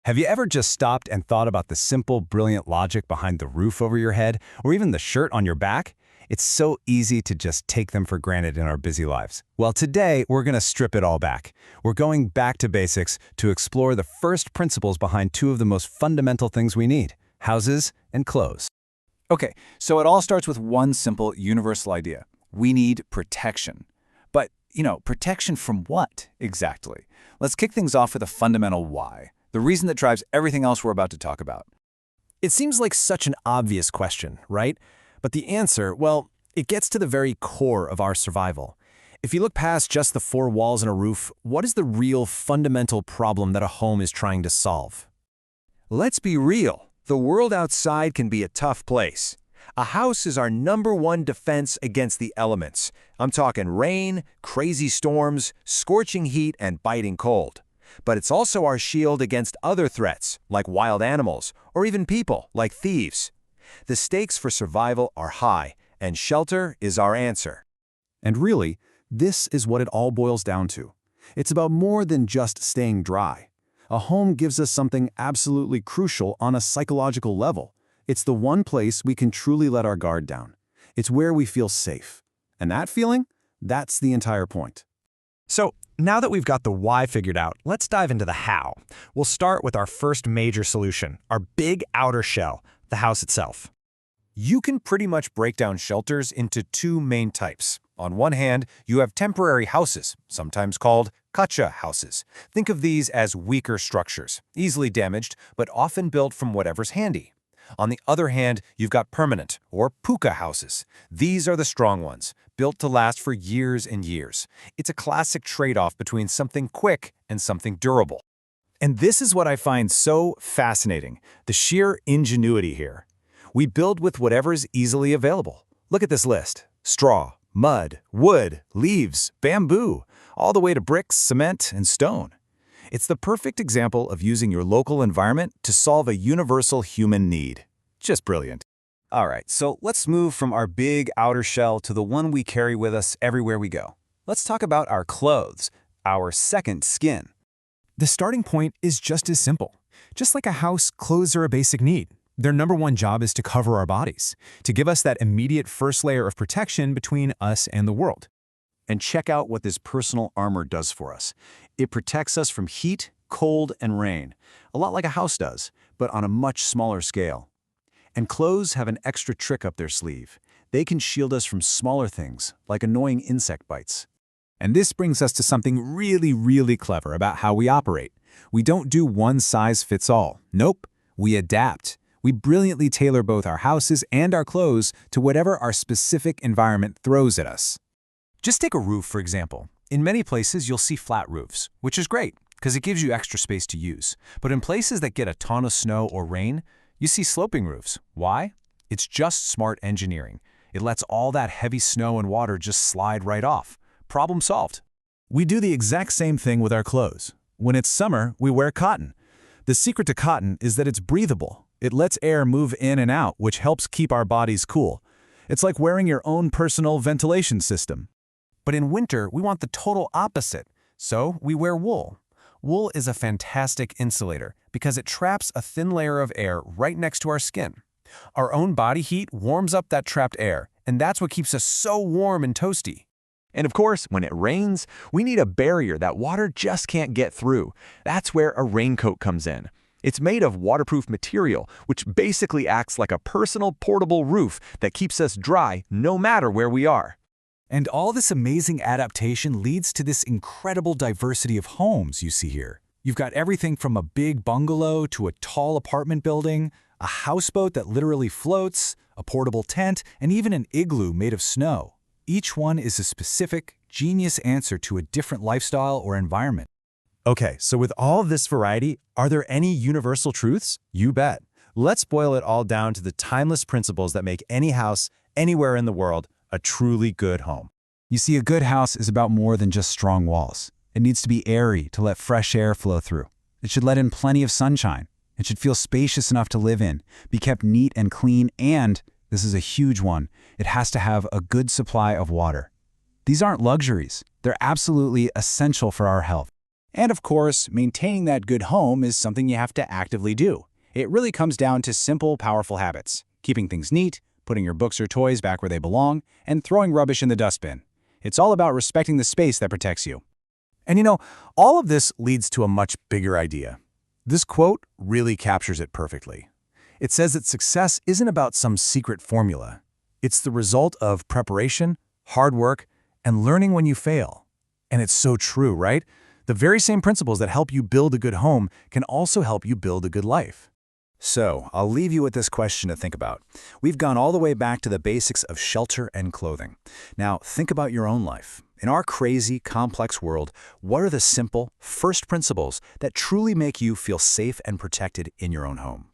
Have you ever just stopped and thought about the simple, brilliant logic behind the roof over your head, or even the shirt on your back? It's so easy to just take them for granted in our busy lives. Well, today, we're going to strip it all back. We're going back to basics to explore the first principles behind two of the most fundamental things we need: houses and clothes. Okay, so it all starts with one simple, universal idea. We need protection. But, protection from what, exactly? Let's kick things off with a fundamental why. The reason that drives everything else we're about to talk about. It seems like such an obvious question, right? But the answer, well, it gets to the very core of our survival. If you look past just the four walls and a roof, what is the real fundamental problem that a home is trying to solve? Let's be real. The world outside can be a tough place. A house is our #1 defense against the elements. I'm talking rain, crazy storms, scorching heat, and biting cold. But it's also our shield against other threats, like wild animals, or even people, like thieves. The stakes for survival are high, and shelter is our answer. And really, this is what it all boils down to. It's about more than just staying dry. A home gives us something absolutely crucial on a psychological level. It's the one place we can truly let our guard down. It's where we feel safe. And that feeling, that's the entire point. So, now that we've got the why figured out, let's dive into the how. We'll start with our first major solution, our big outer shell, the house itself. You can pretty much break down shelters into two main types. On one hand, you have temporary houses, sometimes called Kutcha houses. Think of these as weaker structures, easily damaged, but often built from whatever's handy. On the other hand, you've got permanent, or Pucca houses. These are the strong ones, built to last for years and years. It's a classic trade-off between something quick and something durable. And this is what I find so fascinating, the sheer ingenuity here. We build with whatever is easily available. Look at this list: straw, mud, wood, leaves, bamboo, all the way to bricks, cement, and stone. It's the perfect example of using your local environment to solve a universal human need. Just brilliant. All right, so let's move from our big outer shell to the one we carry with us everywhere we go. Let's talk about our clothes, our second skin. The starting point is just as simple. Just like a house, clothes are a basic need. Their #1 job is to cover our bodies, to give us that immediate first layer of protection between us and the world. And check out what this personal armor does for us. It protects us from heat, cold, and rain, a lot like a house does, but on a much smaller scale. And clothes have an extra trick up their sleeve. They can shield us from smaller things, like annoying insect bites. And this brings us to something really clever about how we operate. We don't do one size fits all. Nope, we adapt. We brilliantly tailor both our houses and our clothes to whatever our specific environment throws at us. Just take a roof, for example. In many places, you'll see flat roofs, which is great because it gives you extra space to use. But in places that get a ton of snow or rain, you see sloping roofs. Why? It's just smart engineering. It lets all that heavy snow and water just slide right off. Problem solved. We do the exact same thing with our clothes. When it's summer, we wear cotton. The secret to cotton is that it's breathable. It lets air move in and out, which helps keep our bodies cool. It's like wearing your own personal ventilation system. But in winter, we want the total opposite, so we wear wool. Wool is a fantastic insulator because it traps a thin layer of air right next to our skin. Our own body heat warms up that trapped air, and that's what keeps us so warm and toasty. And of course, when it rains, we need a barrier that water just can't get through. That's where a raincoat comes in. It's made of waterproof material, which basically acts like a personal portable roof that keeps us dry no matter where we are. And all this amazing adaptation leads to this incredible diversity of homes you see here. You've got everything from a big bungalow to a tall apartment building, a houseboat that literally floats, a portable tent, and even an igloo made of snow. Each one is a specific, genius answer to a different lifestyle or environment. Okay, so with all of this variety, are there any universal truths? You bet. Let's boil it all down to the timeless principles that make any house, anywhere in the world, a truly good home. You see, a good house is about more than just strong walls. It needs to be airy to let fresh air flow through. It should let in plenty of sunshine. It should feel spacious enough to live in, be kept neat and clean, and, this is a huge one, it has to have a good supply of water. These aren't luxuries. They're absolutely essential for our health. And of course, maintaining that good home is something you have to actively do. It really comes down to simple, powerful habits. Keeping things neat, putting your books or toys back where they belong, and throwing rubbish in the dustbin. It's all about respecting the space that protects you. And you know, all of this leads to a much bigger idea. This quote really captures it perfectly. It says that success isn't about some secret formula. It's the result of preparation, hard work, and learning when you fail. And it's so true, right? The very same principles that help you build a good home can also help you build a good life. So, I'll leave you with this question to think about. We've gone all the way back to the basics of shelter and clothing. Now, think about your own life. In our crazy, complex world, what are the simple, first principles that truly make you feel safe and protected in your own home?